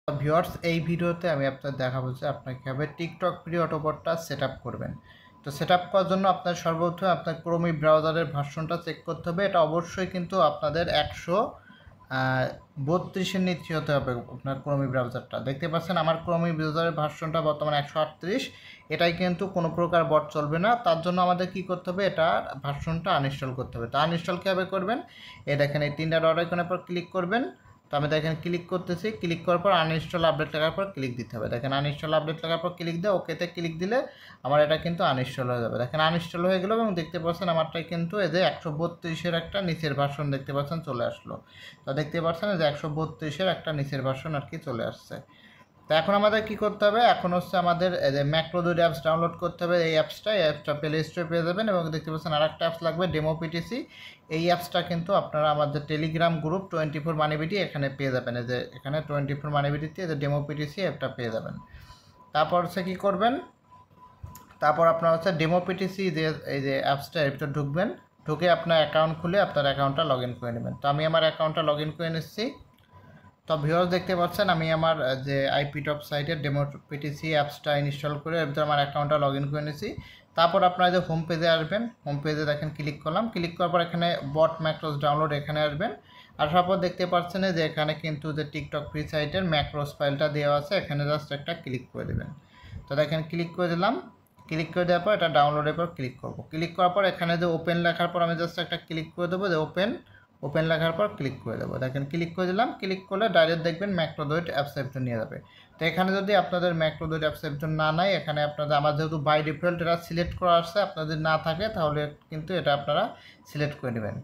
Viewers, এই ভিডিওতে আমি আপনাদের দেখাবো যে আপনারা কীভাবে টিকটক ফ্রি অটোবটটা সেট আপ করবেন। তো সেট আপ করার জন্য আপনার সর্বপ্রথমে আপনার ক্রোমি ব্রাউজারের ভার্সনটা চেক করতে হবে। এটা অবশ্যই কিন্তু আপনাদের 132-এর নিচে হতে হবে। আপনার ক্রোমি ব্রাউজারটা দেখতে পাচ্ছেন, আমার ক্রোমি ব্রাউজারের ভার্সনটা বর্তমানে 138। এটাই কিন্তু কোনো প্রকার বট চলবে না। তার জন্য আমাদের কি করতে হবে, এটা ভার্সনটা আনইনস্টল করতে হবে। তো আনইনস্টল কীভাবে করবেন, এই দেখেন এই 3টা ডট আইকনের পর ক্লিক করবেন। তো আমি দেখেন ক্লিক করতেছি, ক্লিক করার পর আনইনস্টল আপডেট লেখার পর ক্লিক দিতে হবে। দেখেন আনইনস্টল আপডেট লেখার পর ক্লিক দিয়ে ওকেতে ক্লিক দিলে আমার এটা কিন্তু আনইনস্টল হয়ে যাবে। দেখেন আনইনস্টল হয়ে গেল এবং দেখতে পাচ্ছেন আমারটাই কিন্তু এই যে 132-এর একটা নিচের ভার্সন দেখতে পাচ্ছেন চলে আসলো। তো দেখতে পাচ্ছেন যে 132-এর একটা নিচের ভার্সন আর কি চলে আসছে। তো এখন আমাদের কি করতে হবে, এখন হচ্ছে আমাদের ম্যাক্রোদুইট অ্যাপস ডাউনলোড করতে হবে। এই অ্যাপসটা প্লে স্টোরে পেয়ে যাবেন এবং দেখতে পাচ্ছেন আরেকটা অ্যাপস লাগবে ডেমো পিটিসি। এই অ্যাপসটা কিন্তু আপনারা আমাদের টেলিগ্রাম গ্রুপ 24 মানিবিটি এখানে পেয়ে যাবেন। এই যে এখানে 24 মানিবিটিতে এই যে ডেমো পিটিসি অ্যাপটা পেয়ে যাবেন। তারপর হচ্ছে কী করবেন, তারপর আপনার হচ্ছে ডেমো পিটিসি যে এই যে অ্যাপসটা এর ভিতরে ঢুকবেন, ঢুকে আপনার অ্যাকাউন্ট খুলে আপনার অ্যাকাউন্টটা লগ ইন করে নেবেন। তো আমি আমার অ্যাকাউন্টটা লগ ইন করে নিচ্ছি। তো ভিউয়ার্স দেখতে পাচ্ছেন আমি আমার যে আইপি টপ সাইটের ডেমো পিটিসি অ্যাপসটা ইনস্টল করে এর ভিতরে আমার অ্যাকাউন্টটা লগ ইন করে নিয়েছি। তারপর আপনারা যে হোম পেজে আসবেন, হোম পেজে দেখেন ক্লিক করলাম, ক্লিক করার পর এখানে বট ম্যাক্রোস ডাউনলোড এখানে আসবেন। আসার পর দেখতে পাচ্ছেন যে এখানে কিন্তু যে টিকটক ফ্রি সাইটের ম্যাক্রোস ফাইলটা দেওয়া আছে, এখানে জাস্ট একটা ক্লিক করে দেবেন। তো দেখেন ক্লিক করে দিলাম, ক্লিক করে দেওয়ার পর এটা ডাউনলোডের পর ক্লিক করব। ক্লিক করার পর এখানে যে ওপেন লেখার পর আমি জাস্ট একটা ক্লিক করে দেবো, যে ওপেন লেখার পর ক্লিক করে দেবো। দেখেন ক্লিক করে দিলাম, ক্লিক করলে ডাইরেক্ট দেখবেন ম্যাক্রোদুইট অ্যাপস এর নিয়ে যাবে। তো এখানে যদি আপনাদের ম্যাক্রোদুইট অ্যাপস এর না নাই, এখানে আপনাদের আমার যেহেতু বাই ডিফল্ট এটা সিলেক্ট করা আসছে, আপনাদের না থাকে তাহলে কিন্তু এটা আপনারা সিলেক্ট করে নেবেন।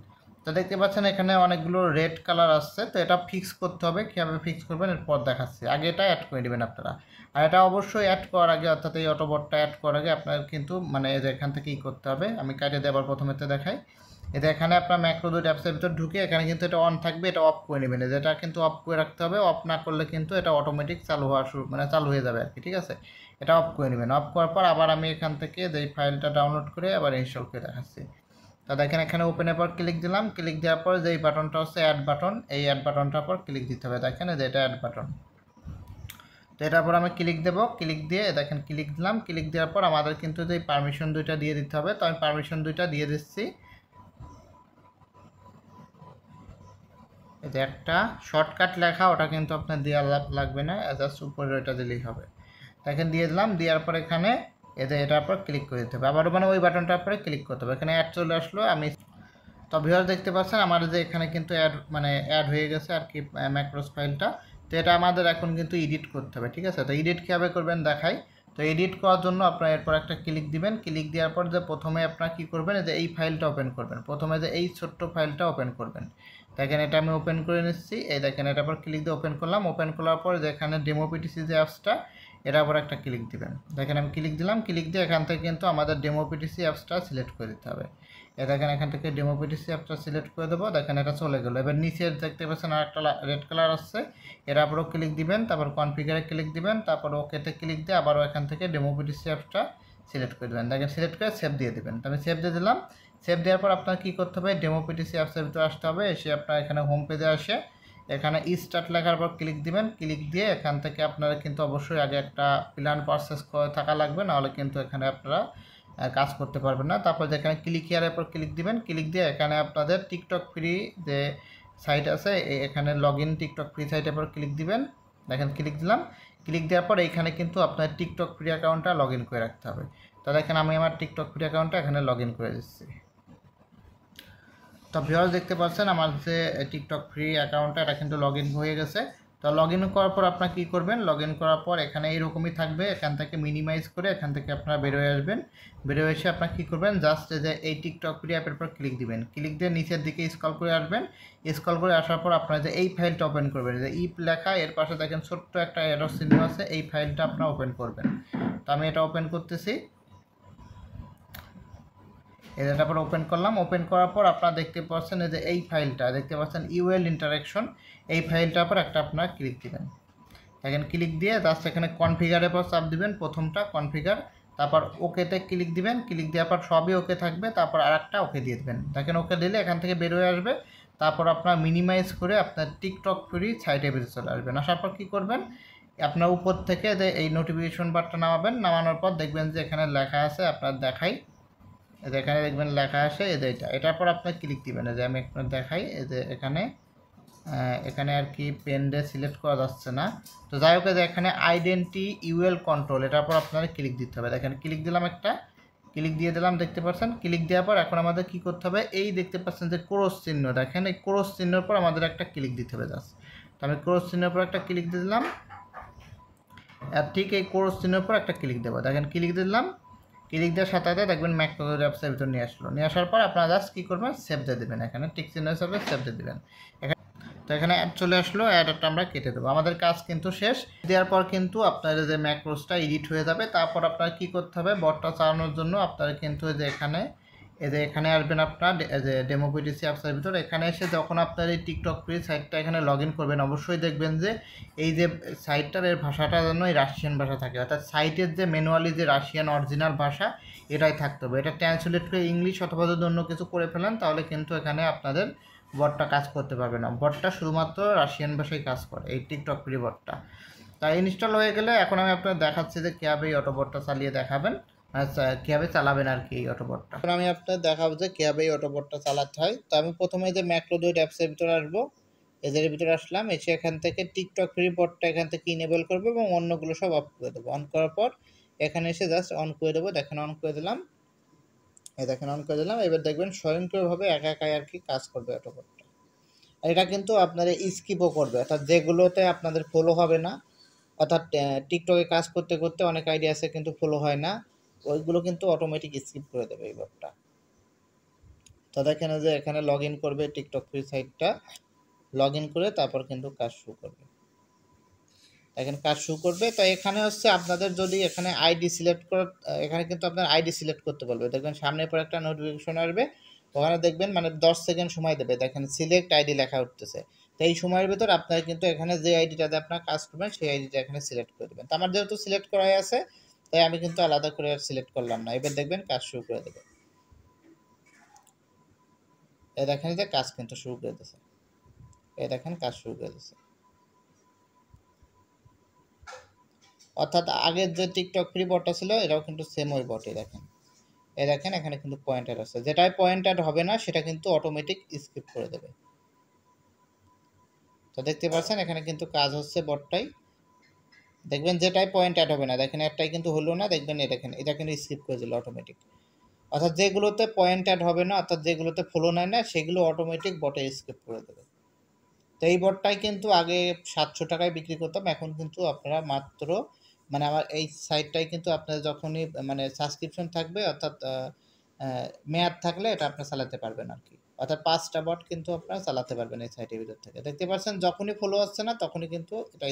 তো দেখতে পাচ্ছেন এখানে অনেকগুলো রেড কালার আসছে, তো এটা ফিক্স করতে হবে। কীভাবে ফিক্স করবেন এরপর দেখাচ্ছি, আগে এটা অ্যাড করে নেবেন আপনারা। আর এটা অবশ্যই অ্যাড করার আগে, অর্থাৎ এই অটোবটটা অ্যাড করার আগে আপনার কিন্তু মানে এখান থেকে কী করতে হবে, আমি কাটিয়ে দেওয়ার প্রথমেতে দেখাই। এটা এখানে আপনার ম্যাক্রোদুইট অ্যাপসের ভিতর ঢুকে এখানে কিন্তু এটা অন থাকবে, এটা অফ করে নেবেন। যেটা কিন্তু অফ করে রাখতে হবে, অফ না করলে কিন্তু এটা অটোমেটিক চালু হওয়া চালু হয়ে যাবে আর কি, ঠিক আছে। এটা অফ করে নেবেন। অফ করার পর আবার আমি এখান থেকে যেই ফাইলটা ডাউনলোড করে আবার ইনস্টল করে দেখাচ্ছি। তো দেখেন এখানে ওপেনের পর ক্লিক দিলাম, ক্লিক দেওয়ার পর যেই বাটনটা হচ্ছে অ্যাড বাটন, এই অ্যাড বাটনটার পর ক্লিক দিতে হবে। দেখেন যে এটা অ্যাড বাটন। তো এটার পর আমি ক্লিক দেবো, ক্লিক দিয়ে দেখেন ক্লিক দিলাম, ক্লিক দেওয়ার পর আমাদের কিন্তু যে পারমিশন দুইটা দিয়ে দিতে হবে। তো আমি পারমিশন দুইটা দিয়ে দিচ্ছি। এই যে একটা শর্টকাট লেখা, ওটা কিন্তু আপনার দেওয়া লাগবে না, জাস্ট উপরে ওইটা দিলেই হবে। দেখেন দিয়ে দিলাম, দেওয়ার পর এখানে এটার পর ক্লিক করে দিতে হবে। আবারও মানে ওই বাটনটার পরে ক্লিক করতে হবে। এখানে অ্যাড চলে আসলো। আমি তো ভিউয়ার দেখতে পাচ্ছেন আমার যে এখানে কিন্তু অ্যাড হয়ে গেছে আর কি ম্যাক্রোস ফাইলটা। তো এটা আমাদের এখন কিন্তু এডিট করতে হবে, ঠিক আছে। তো এডিট কীভাবে করবেন দেখাই। তো এডিট করার জন্য আপনার এরপর একটা ক্লিক দিবেন, ক্লিক দেওয়ার পর যে প্রথমে আপনার কী করবেন, যে এই ফাইলটা ওপেন করবেন। প্রথমে যে এই ছোট্ট ফাইলটা ওপেন করবেন। দেখেন এটা আমি ওপেন করে নিচ্ছি। এই দেখেন এটার পর ক্লিক দিয়ে ওপেন করলাম। ওপেন করার পর যেখানে ডেমো পিটিসি যে অ্যাপসটা, এটার পর একটা ক্লিক দিবেন। দেখেন আমি ক্লিক দিলাম, ক্লিক দিয়ে এখান থেকে কিন্তু আমাদের ডেমো পিটিসি অ্যাপসটা সিলেক্ট করে দিতে হবে। দেখেন এখান থেকে ডেমো পিটিসি অ্যাপটা সিলেক্ট করে দেবো। দেখেন এটা চলে গেলো। এবার নিচে দেখতে পাচ্ছেন আর একটা রেড কালার আসছে, এর উপরও ক্লিক দিবেন, তারপর কনফিগারে ক্লিক দিবেন, তারপর ওকেতে ক্লিক দিয়ে আবারও এখান থেকে ডেমো পিটিসি অ্যাপটা সিলেক্ট করে দেবেন। দেখেন সিলেক্ট করে সেভ দিয়ে দেবেন। তো আমি সেভ দিয়ে দিলাম। সেভ দেওয়ার পর আপনার কী করতে হবে, ডেমো পিটিসি অ্যাপসের ভিতরে আসতে হবে। এসে আপনার এখানে হোম পেজে আসে এখানে স্টার্ট লেখার পর ক্লিক দিবেন। ক্লিক দিয়ে এখান থেকে আপনারা কিন্তু অবশ্যই আগে একটা প্ল্যান পারচেস করে থাকা লাগবে, নাহলে কিন্তু এখানে আপনারা কাজ করতে পারবেন না। তারপর যেখানে ক্লিক হিয়ারের পর ক্লিক দিবেন, ক্লিক দিয়ে এখানে আপনাদের টিকটক ফ্রি যে সাইট আছে এখানে লগ ইন টিকটক ফ্রি সাইটের পর ক্লিক দিবেন। দেখেন ক্লিক দিলাম, ক্লিক দেওয়ার পর এইখানে কিন্তু আপনার টিকটক ফ্রি অ্যাকাউন্টটা লগ ইন করে রাখতে হবে। তো দেখেন আমি আমার টিকটক ফ্রি অ্যাকাউন্টটা এখানে লগ ইন করে দিচ্ছি। তো ভিউয়ার্স দেখতে পাচ্ছেন আমার যে টিকটক ফ্রি অ্যাকাউন্টটা এটা কিন্তু লগ ইন হয়ে গেছে। তো লগ ইন করার পর আপনার কী করবেন, লগ ইন করার পর এখানে এইরকমই থাকবে। এখান থেকে মিনিমাইজ করে এখান থেকে আপনারা বেরোয় আসবেন। বেরোয় এসে আপনার কী করবেন, জাস্ট যে এই টিকটক ফ্রি অ্যাপের পর ক্লিক দিবেন। ক্লিক দিয়ে নিচের দিকে স্ক্রল করে আসবেন। স্ক্রল করে আসার পর আপনারা যে এই ফাইলটা ওপেন করবেন, যে ইপ লেখা এর পাশে দেখেন ছোট্ট একটা এরো চিহ্ন আছে, এই ফাইলটা আপনারা ওপেন করবেন। তো আমি এটা ওপেন করতেছি। এটার পর ওপেন করলাম। ওপেন করার পর আপনারা দেখতে পাচ্ছেন যে এই ফাইলটা দেখতে পাচ্ছেন ইউএল ইন্টারাকশন, এই ফাইলটার পর একটা আপনারা ক্লিক দিবেন। দেখেন ক্লিক দিয়ে জাস্ট এখানে কনফিগারের পর চাপ দিবেন, প্রথমটা কনফিগার, তারপর ওকেতে ক্লিক দিবেন। ক্লিক দেওয়ার পর সবই ওকে থাকবে, তারপর আর একটা ওকে দিয়ে দেবেন। দেখেন ওকে দিলে এখান থেকে বেরোয় আসবে। তারপর আপনার মিনিমাইজ করে আপনার টিকটক ফ্রি সাইটের ভিতরে চলে আসবেন। আসার পর কী করবেন, আপনার উপর থেকে যে এই নোটিফিকেশন বারটা নামাবেন, নামানোর পর দেখবেন যে এখানে লেখা আছে, আপনার দেখাই, এখানে দেখবেন লেখা আসে এই যে এটার পর আপনার ক্লিক দিবেন। এই যে আমি আপনার দেখাই, এই যে এখানে আর কি পেনডে সিলেক্ট করা যাচ্ছে না, তো যাই হোক যে এখানে আইডেন্টি ইউএল কন্ট্রোল, এটার পর আপনারা ক্লিক দিতে হবে। দেখেন ক্লিক দিলাম, একটা ক্লিক দিয়ে দিলাম, দেখতে পাচ্ছেন। ক্লিক দেওয়ার পর এখন আমাদের কি করতে হবে, এই দেখতে পাচ্ছেন যে ক্রস চিহ্ন, দেখেন এই ক্রস চিহ্নের পর আমাদের একটা ক্লিক দিতে হবে জাস্ট। তো আমি ক্রস চিহ্নের পর একটা ক্লিক দিয়ে দিলাম, আর ঠিক এই ক্রস চিহ্নের পর একটা ক্লিক দেবো। দেখেন ক্লিক দিলাম, ক্লিক দেওয়ার সাথে সাথে দেখবেন ম্যাক্রোজ অ্যাপসের ভিতর নিয়ে আসলো। নিয়ে আসার পর আপনারা জাস্ট কী করবেন, সেভ দিয়ে দেবেন, এখানে টিক চিহ্ন হিসাবে সেভ দিয়ে দেবেন। তো এখানে অ্যাড চলে আসলো, অ্যাডটা আমরা কেটে দেবো। আমাদের কাজ কিন্তু শেষ। দেওয়ার পর কিন্তু আপনার যে ম্যাক্রোসটা এডিট হয়ে যাবে। তারপর আপনার কী করতে হবে, বটটা চালানোর জন্য আপনার কিন্তু এখানে আসবেন, আপনার যে ডেমোপিটিসি অ্যাপসের ভিতর, এখানে এসে যখন আপনার এই টিকটক ফ্রি সাইটটা এখানে লগ ইন করবেন, অবশ্যই দেখবেন যে এই যে সাইটটার এর ভাষাটা যেন এই রাশিয়ান ভাষা থাকে, অর্থাৎ সাইটের যে ম্যানুয়ালি যে রাশিয়ান অরিজিনাল ভাষা এটাই থাকতে হবে। এটা ট্রান্সলেট করে ইংলিশ অথবা যদি অন্য কিছু করে ফেলেন তাহলে কিন্তু এখানে আপনাদের বটটা কাজ করতে পারবে না। বটটা শুধুমাত্র রাশিয়ান ভাষায় কাজ করে, এই টিকটক ফ্রি বটটা। তাই ইনস্টল হয়ে গেলে এখন আমি আপনার দেখাচ্ছি যে কীভাবে এই অটোবটটা চালিয়ে দেখাবেন, আচ্ছা কীভাবে চালাবেন আর কি এই অটোবটটা। এখন আমি আপনার দেখাবো যে কীভাবে এই অটোবটটা চালাতে হয়। তো আমি প্রথমে যে ম্যাক্রোডয়েড অ্যাপসের ভিতরে আসবো, এদের ভিতরে আসলাম, এসে এখান থেকে টিকটক ফ্রি বটটা এখান থেকে ইনেবল করবো এবং অন্যগুলো সব অফ করে দেবো। অন করার পর এখানে এসে জাস্ট অন করে দেবো। দেখেন অন করে দিলাম, এই দেখেন অন করে দিলাম। এবার দেখবেন স্বয়ংক্রিয়ভাবে একা একাই আর কি কাজ করবে অটোবটটা। এটা কিন্তু আপনারা স্কিপও করবে, অর্থাৎ যেগুলোতে আপনাদের ফলো হবে না, অর্থাৎ টিকটকে কাজ করতে করতে অনেক আইডিয়া আছে কিন্তু ফলো হয় না, ওইগুলো কিন্তু অটোমেটিক স্কিপ করে দেবে এই বটটা। তো দেখেন যে এখানে লগ ইন করবে টিকটক ফ্রি সাইটটা, লগ ইন করে তারপর কিন্তু কাজ শুরু করবে। এখন কাজ শুরু করবে। তো এখানে হচ্ছে আপনাদের যদি এখানে আইডি সিলেক্ট করা, এখানে কিন্তু আপনার আইডি সিলেক্ট করতে বলবে। দেখবেন সামনের পর একটা নোটিফিকেশন আসবে, ওখানে দেখবেন মানে 10 সেকেন্ড সময় দেবে, দেখেন সিলেক্ট আইডি লেখা উঠতেছে। তো এই সময়ের ভিতর আপনার কিন্তু এখানে যে আইডিটাতে আপনার কাজ করবেন সেই আইডিটা এখানে সিলেক্ট করে দেবেন। তো আমার যেহেতু সিলেক্ট করাই আছে তাই আমি কিন্তু আলাদা করে আর সিলেক্ট করলাম না। এবার দেখবেন কাজ শুরু করে দেবে। এই দেখেন যে কাজ কিন্তু শুরু করে দিয়েছে, এই দেখেন কাজ শুরু করে দিয়েছে। অর্থাৎ আগের যে টিকটক ফ্রি বটটা ছিল এটাও কিন্তু সেম ওই বটই। দেখেন এই দেখেন এখানে কিন্তু পয়েন্টার আছে, যেটাই পয়েন্টার হবে না সেটা কিন্তু অটোমেটিক স্কিপ করে দেবে। তো দেখতে পাচ্ছেন এখানে কিন্তু কাজ হচ্ছে বটটাই। দেখবেন যেটাই পয়েন্ট অ্যাড হবে না, দেখেন একটাই কিন্তু হলো না, দেখবেন দেখেন এটা কিন্তু স্কিপ করে দিল অটোমেটিক। অর্থাৎ যেগুলোতে পয়েন্ট অ্যাড হবে না, অর্থাৎ যেগুলোতে ফলো নেয় না, সেগুলো অটোমেটিক বটে স্কিপ করে দেবে। তো এই বটটাই কিন্তু আগে 700 টাকায় বিক্রি করতাম, এখন কিন্তু আপনারা মাত্র মানে আমার এই সাইটটাই কিন্তু আপনার যখনই মানে সাবস্ক্রিপশন থাকবে, অর্থাৎ মেয়াদ থাকলে এটা আপনি চালাতে পারবেন আর কি। অর্থাৎ 5টা বট কিন্তু আপনারা চালাতে পারবেন এই সাইটের ভিতর থেকে। দেখতে পাচ্ছেন যখনই ফলো আসছে না তখনই কিন্তু এটা